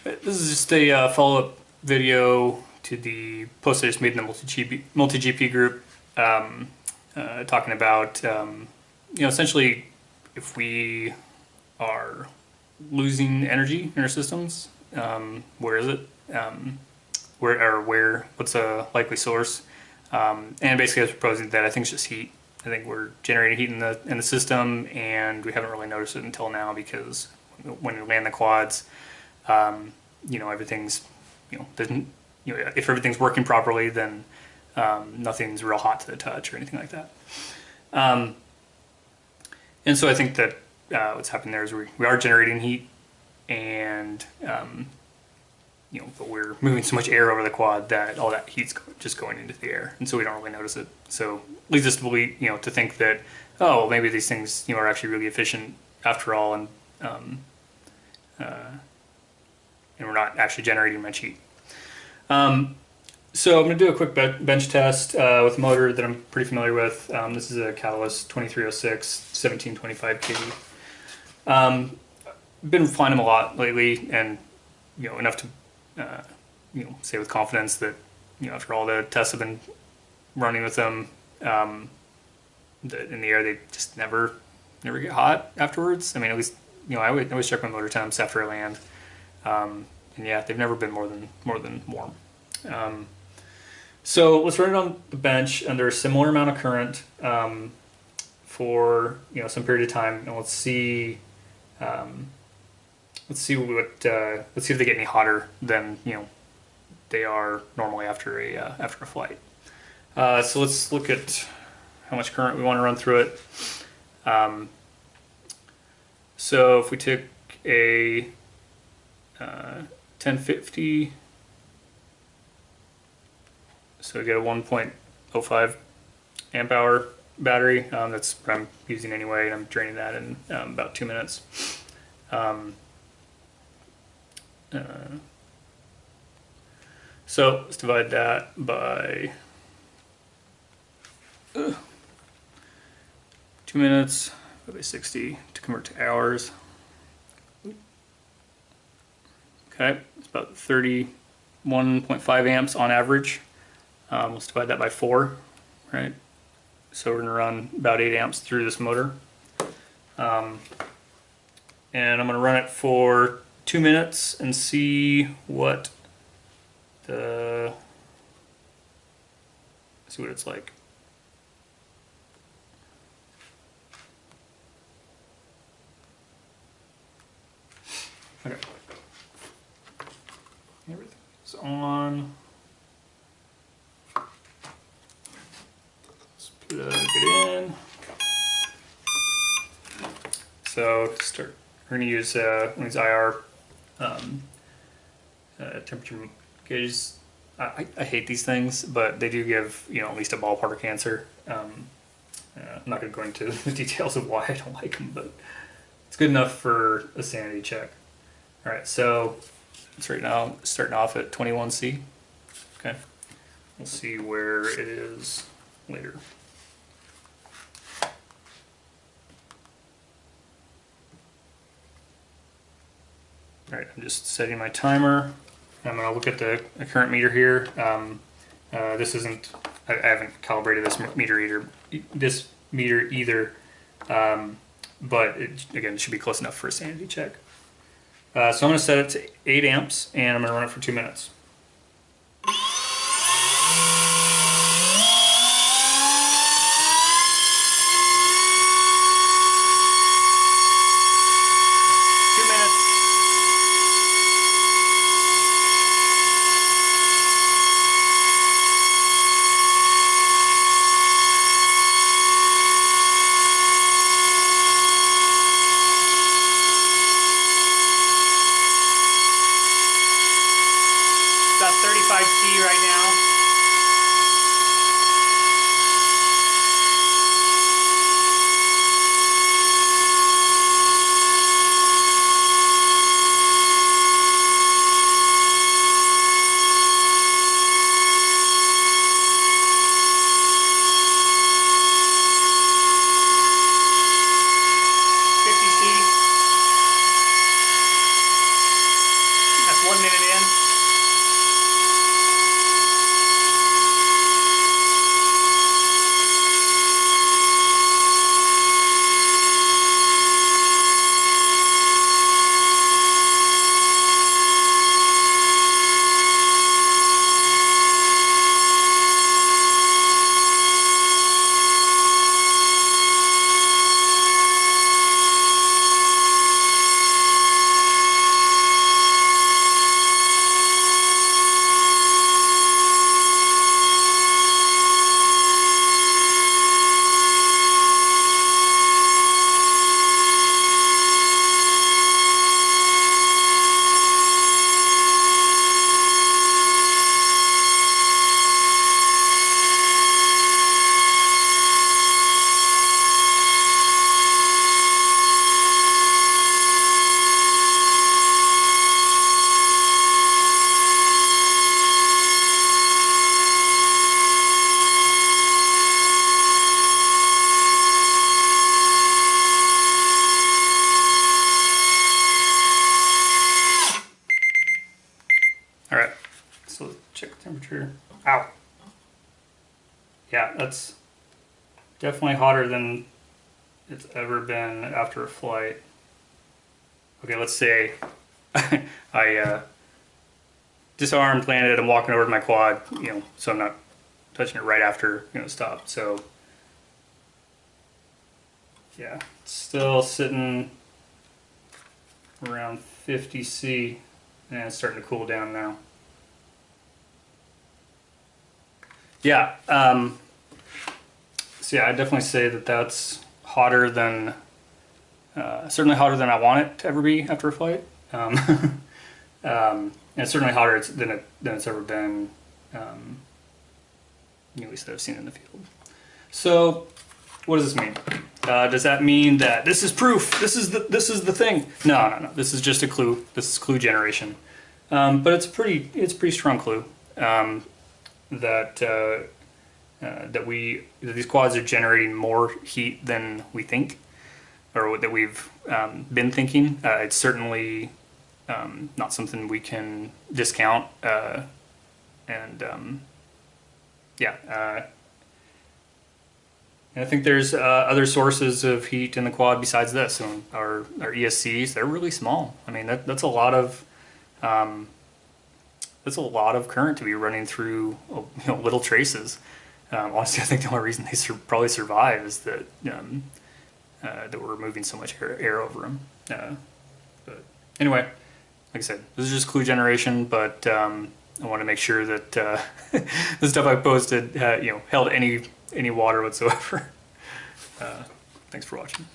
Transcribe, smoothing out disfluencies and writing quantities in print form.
This is just a follow-up video to the post I just made in the multi-GP group, talking about essentially if we are losing energy in our systems, where is it? What's a likely source? And basically, I was proposing that I think it's just heat. I think we're generating heat in the system, and we haven't really noticed it until now because when we land the quads, everything's doesn't if everything's working properly, then nothing's real hot to the touch or anything like that. And so I think that what's happening there is we are generating heat, and but we're moving so much air over the quad that all that heat's just going into the air, and so we don't really notice it. So it leads us to believe, to think that, oh, well, maybe these things, are actually really efficient after all, and we're not actually generating much heat. So I'm going to do a quick bench test with a motor that I'm pretty familiar with. This is a Catalyst 2306 1725 kV. Been flying them a lot lately, and enough to say with confidence that after all the tests I've been running with them, that in the air they just never get hot afterwards. I mean, at least I always check my motor temps after I land, and yeah, they've never been more than warm. So let's run it on the bench under a similar amount of current for some period of time, and let's see if they get any hotter than they are normally after a flight. So let's look at how much current we want to run through it. So if we took a 1050, so we get a 1.05 amp hour battery. That's what I'm using anyway, and I'm draining that in about 2 minutes. So let's divide that by 2 minutes by 60 to convert to hours. Okay, it's about 31.5 amps on average. Let's divide that by 4, right? So we're going to run about 8 amps through this motor. And I'm going to run it for 2 minutes and see what it's like. Okay. Everything's on. Let's plug it in. So to start, we're going to use one of these IR temperature gauges. I hate these things, but they do give at least a ballpark answer. I'm not going to go into the details of why I don't like them, but it's good enough for a sanity check. All right, so it's right now starting off at 21C. Okay, we'll see where it is later. All right, I'm just setting my timer. I'm going to look at the current meter here. This isn't, I haven't calibrated this meter either, but it should be close enough for a sanity check. So I'm going to set it to 8 amps, and I'm going to run it for 2 minutes. About 35C right now. minute in. All right, so let's check the temperature. Ow. Yeah, that's definitely hotter than it's ever been after a flight. Okay, let's say I disarmed, landed, I'm walking over to my quad, so I'm not touching it right after, it stopped. So yeah, it's still sitting around 50 C, and it's starting to cool down now. Yeah, so yeah, I definitely say that that's hotter than, certainly hotter than I want it to ever be after a flight. And it's certainly hotter than it's ever been, at least that I've seen in the field. So, what does this mean? Does that mean that this is proof? This is the thing? No. This is just a clue. This is clue generation, but it's a pretty strong clue that these quads are generating more heat than we think, or that we've been thinking. It's certainly not something we can discount, and I think there's other sources of heat in the quad besides this. So our ESCs, they're really small. I mean, that's a lot of current to be running through little traces. Honestly, I think the only reason they probably survive is that that we're moving so much air over them. But anyway, like I said, this is just clue generation, but I want to make sure that the stuff I posted held any water whatsoever. Thanks for watching.